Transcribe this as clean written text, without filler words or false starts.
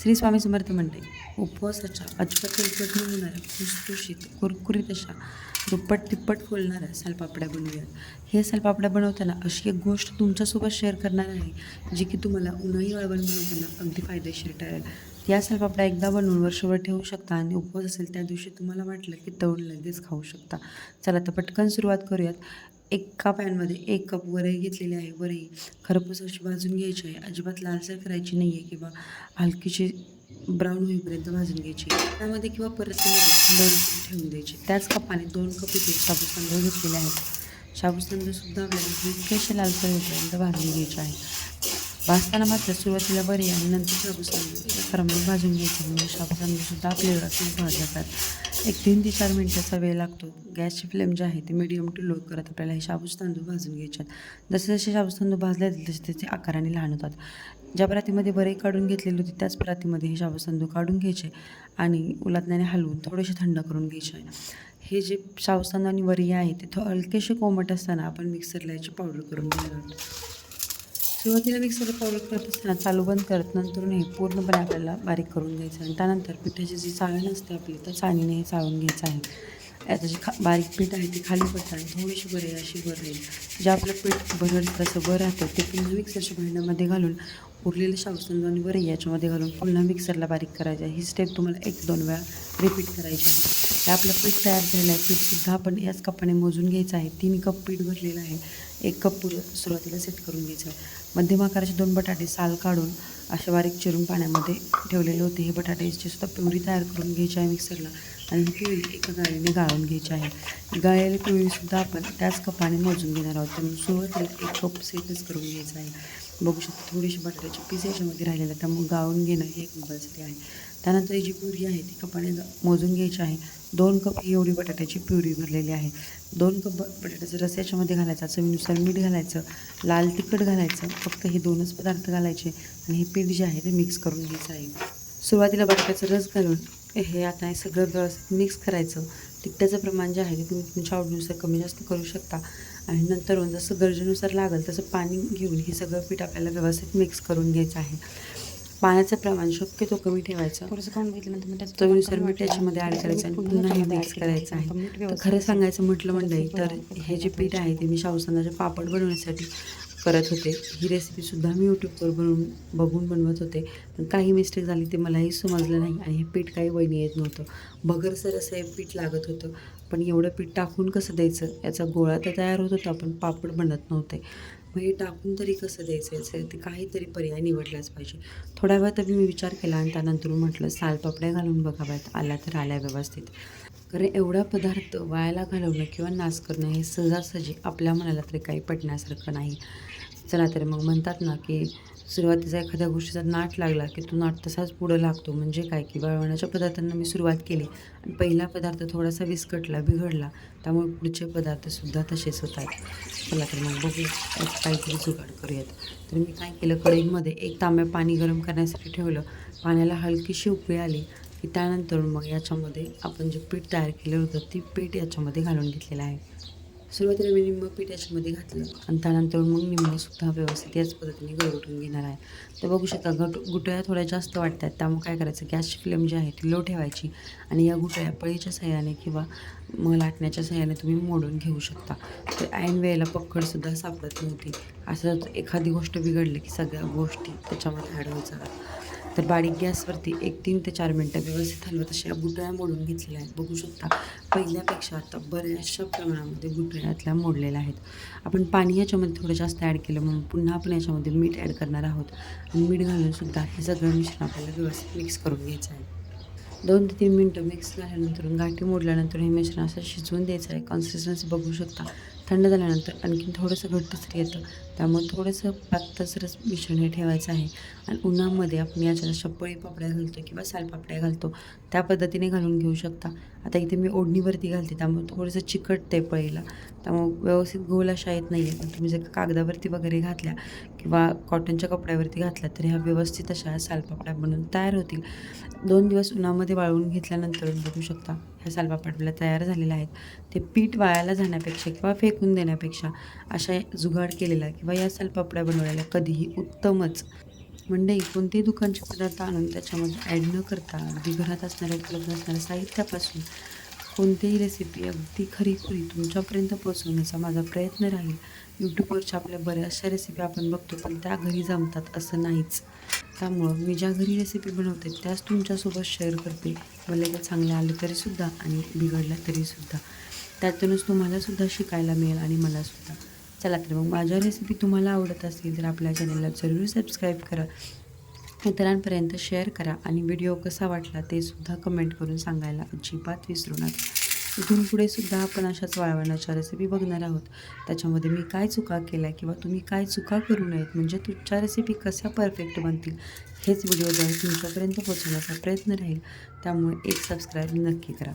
श्री स्वामी समर्थ मंडळी, उपवासाच्या अजिबात तेलकट न होणाऱ्या खुसखुशीत कुरकुरीत अशा दुप्पट तिप्पट फुलणाऱ्या सालपापड्या बनवूयात. हे सालपापड्या बनवताना अशी एक गोष्ट तुमच्यासोबत शेअर करणार आहे जी की तुम्हाला उन्हाळी वाळवण बनवताना अगदी फायदेशीर ठरेल. या सालपापड्या एकदा बनवून वर्षभर ठेवू शकता आणि उपवास असेल त्या दिवशी तुम्हाला वाटलं की तळून लगेच खाऊ शकता. चला तर पटकन सुरुवात करूयात. एका पॅनमध्ये 1 कप वरई घेतलेली आहे. वरई खरपूस अशी भाजून घ्यायची आहे. अजिबात लालसर करायची नाही आहे किंवा हलकीशी ब्राऊन होईपर्यंत भाजून घ्यायची. त्यामध्ये किंवा परतमध्ये 2 ठेवून द्यायची. त्याच कपाने 2 कप इथे शाबूत तांदूळ घेतलेले आहेत. शाबूत तांदूळसुद्धा आपल्याला हलकेसे लालसर होईपर्यंत भाजून घ्यायचे आहे. भाजताना मात्र सुरुवातीला वरई आणि नंतर शाबूत तांदूळ एका क्रमाने भाजून घ्यायचे. म्हणजे शाबूत तांदूळसुद्धा आपले व्यवस्थित भाजले जातात. एक 3 ते 4 मिनिटाचा वेळ लागतो. गॅसची फ्लेम जी आहे ती मीडियम टू लो करत आपल्याला हे शाबूत तांदूळ भाजून घ्यायचे आहेत. जसे जसे शाबूत तांदूळ भाजले जातील तसे त्याचे आकाराने लहान होतात. ज्या परातीमध्ये वरई काढून घेतलेली होती त्याच परातीमध्ये हे शाबूत तांदूळ काढून घ्यायचे आणि उलथण्याने हलवून थोडेसे थंड करून घ्यायचे आहे. हे जे शाबूत तांदूळ आणि वरई आहे ते हलकेसे कोमट असताना आपण मिक्सरला याची पावडर करून घेणार आहोत. सुरुवातीला मिक्सरला पावडर करत असताना चालू बंद करत नंतर हे पूर्णपणे आपल्याला बारीक करून घ्यायचं आणि त्यानंतर पिठाची जी चाळण असते आपली तर चाळणीने हे चाळून घ्यायचं आहे. आता जी बारीक पीठ आहे ती खाली पडतं आणि थोडीशी वरई अशी वर राहील. जे आपलं पीठ भरड तसं वर राहतं ते पुन्हा मिक्सरच्या भांड्यामध्ये घालून उरलेलं शाबूत तांदूळ आणि वरई याच्यामध्ये घालून पुन्हा मिक्सरला बारीक करायचं आहे. ही स्टेप तुम्हाला 1-2 वेळा रिपीट करायची आहे. ते आपलं पीठ तयार झालेलं आहे. पीठसुद्धा आपण याच कपाने मोजून घ्यायचं आहे. 3 कप पीठ भरलेलं आहे. 1 कप सुरुवातीला सेट करून घ्यायचं आहे. मध्यम आकाराचे 2 बटाटे साल काढून असे बारीक चिरून पाण्यामध्ये ठेवलेले होते. हे बटाट्याची सुद्धा प्युरी तयार करून घ्यायची आहे मिक्सरला आणि ही प्युरी एका गाळीने गाळून घ्यायची आहे. गाळलेली प्युरीसुद्धा आपण त्याच कपाने मोजून घेणार आहोत. त्यामुळे सुरुवातीला 1 कप सेटच करून घ्यायचं आहे. बघू शकता थोडीशी बटाट्याची पीस याच्यामध्ये राहिलेलं आहे त्यामुळे गाळून घेणं हे एक कंपल्सरी आहे. त्यानंतर ही जी प्युरी आहे ती कपाने मोजून घ्यायची आहे. 2 कप ही एवढी बटाट्याची प्युरी भरलेली आहे. 2 कप बटाट्याचा रस याच्यामध्ये घालायचा. चवीनुसार मीठ घालायचं, लाल तिखट घालायचं. फक्त हे 2च पदार्थ घालायचे आणि हे पीठ जे आहे ते मिक्स करून घ्यायचं आहे. सुरुवातीला बटाट्याचा रस घालून हे आता हे सगळं व्यवस्थित मिक्स करायचं. तिखटाचं प्रमाण जे आहे ते तुम्ही तुमच्या आवडीनुसार कमी जास्त करू शकता आणि नंतर जसं गरजेनुसार लागेल तसं पाणी घेऊन हे सगळं पीठ आपल्याला व्यवस्थित मिक्स करून घ्यायचं आहे. पाण्याचं प्रमाण शक्यतो कमी ठेवायचं. थोडंसं खाऊन घेतल्यानंतर चवीनुसार मीठ याच्यामध्ये ॲड करायचं आणि पुन्हा हे मिक्स करायचं आहे. तर खरं सांगायचं म्हटलं मंडळी तर हे जे पीठ आहे ते मी शाबूत तांदळाचे पापड बनवण्यासाठी करत होते. ही रेसिपीसुद्धा मी यूट्यूबवर बघून बनवत होते. पण काही मिस्टेक झाली ते मलाही समजलं नाही आणि हे पीठ काही वळणी येत नव्हतं. बगरसर असं हे पीठ लागत होतं. पण एवढं पीठ टाकून कसं द्यायचं याचा गोळा तर तयार होत होता पण पापड बनत नव्हते. मग हे टाकून तरी कसं द्यायचं याचं ते काहीतरी पर्याय निवडलाच पाहिजे. थोड्या वेळ तरी मी विचार केला आणि त्यानंतर म्हटलं सालपापड्या घालून बघाव्यात. आल्या तर आल्या व्यवस्थित. कारण एवढा पदार्थ वायाला घालवणं किंवा नाश करणं हे सहजासहजी आपल्या मनाला तरी काही पटण्यासारखं नाही. चला तर मग म्हणतात ना की सुरुवातीचा एखाद्या गोष्टीचा नाट लागला की तो नाट तसाच पुढं लागतो. म्हणजे काय की वाळवणाच्या पदार्थांना मी सुरुवात केली आणि पहिला पदार्थ थोडासा विस्कटला, बिघडला. त्यामुळे पुढचे पदार्थसुद्धा तसेच होत आहेत. चला तर मग बघू काहीतरी जुगाड करूयात. तर मी काय केलं, कढईमध्ये 1 तांब्या पाणी गरम करण्यासाठी ठेवलं. पाण्याला हलकीशी उकळी आली की त्यानंतर मग याच्यामध्ये आपण जे पीठ तयार केलं होतं ती पीठ याच्यामध्ये घालून घेतलेलं आहे. सुरुवातीला मी निम्मं पीठ याच्यामध्ये घातलं आणि त्यानंतर मग निम्मंसुद्धा व्यवस्थित याच पद्धतीने गळगटून घेणार आहे. तर बघू शकता गुठळ्या थोड्या जास्त वाटतात त्यामुळे काय करायचं, गॅसची फ्लेम जी आहे ती लो ठेवायची आणि या गुठळ्या पळीच्या साहाय्याने किंवा मग लाटण्याच्या साहाय्याने तुम्ही मोडून घेऊ शकता. तर ऐन वेळेला पक्कडसुद्धा सापडत नव्हती. असं एखादी गोष्ट बिघडली की सगळ्या गोष्टी त्याच्यामध्ये ॲड होत जातात. तर बारीक गॅसवरती 3 ते 4 मिनटं व्यवस्थित हलवत अशा या गुठळ्या मोडून घेतलेल्या आहेत. बघू शकता पहिल्यापेक्षा आता बऱ्याचशा प्रमाणामध्ये गुठळ्या यातल्या मोडलेल्या आहेत. आपण पाणी याच्यामध्ये थोडं जास्त ॲड केलं म्हणून पुन्हा आपण याच्यामध्ये मीठ ॲड करणार आहोत आणि मीठ घालूनसुद्धा हे सगळं मिश्रण आपल्याला व्यवस्थित मिक्स करून घ्यायचं आहे. 2 ते 3 मिनटं मिक्स झाल्यानंतर गाठी मोडल्यानंतर हे मिश्रण असं शिजवून द्यायचं आहे. कन्सिस्टन्सी बघू शकता. थंड झाल्यानंतर आणखीन थोडंसं घट्टसर येतं त्यामुळे थोडंसं पातळसरच मिश्रण हे ठेवायचं आहे आणि उन्हामध्ये आपण याच्यात अशा पळी पापड्या घालतो किंवा सालपापड्या घालतो त्या पद्धतीने घालून घेऊ शकता. आता इथे मी ओढणीवरती घालते त्यामुळे थोडंसं चिकटते पळीला त्यामुळे व्यवस्थित गोल अशा येत नाही आहे. पण तुम्ही जर कागदावरती वगैरे घातल्या किंवा कॉटनच्या कपड्यावरती घातल्या तर ह्या व्यवस्थित अशा सालपापड्या बनून तयार होतील. 2 दिवस उन्हामध्ये वाळवून घेतल्यानंतर बघू शकता ह्या सालपापड्या तयार झालेल्या आहेत. ते पीठ वायाला जाण्यापेक्षा किंवा फेकून देण्यापेक्षा अशा जुगाड केलेला किंवा या सालपापड्या बनवलेल्या कधीही उत्तमच. मंडई कोणतेही दुकानचे पदार्थ आणून त्याच्यामध्ये ॲड न करता अगदी घरात असणाऱ्या उपलब्ध असणाऱ्या साहित्यापासून कोणतीही रेसिपी अगदी खरीखुरी तुमच्यापर्यंत पोहोचवण्याचा माझा प्रयत्न राहील. यूट्यूबवरच्या आपल्या बऱ्याचशा रेसिपी आपण बघतो, पण त्या घरी जमतात असं नाहीच. त्यामुळं मी ज्या घरी रेसिपी बनवते त्याच तुमच्यासोबत शेअर करते. भले त्या चांगल्या आल्या तरीसुद्धा आणि बिघडल्या तरीसुद्धा. त्यातूनच तुम्हालासुद्धा शिकायला मिळेल आणि मलासुद्धा. चला तर मग माझ्या रेसिपी तुम्हाला आवडत असतील तर आपल्या चॅनलला जरूर सबस्क्राईब करा. इतरांपर्यंत शेअर करा आणि व्हिडिओ कसा वाटला ते सुद्धा कमेंट करून सांगायला अजिबात विसरू नका. इथून पुढे सुद्धा आपण अशाच वाळवणाच्या रेसिपी बघणार आहोत. त्याच्यामध्ये मी काय चुका केल्या किंवा तुम्ही काय चुका करू नयेत, म्हणजे तुमच्या रेसिपी कशा परफेक्ट बनतील हेच व्हिडिओद्वारे तुमच्यापर्यंत पोहोचवण्याचा प्रयत्न राहील. त्यामुळे एक सबस्क्राईब नक्की करा.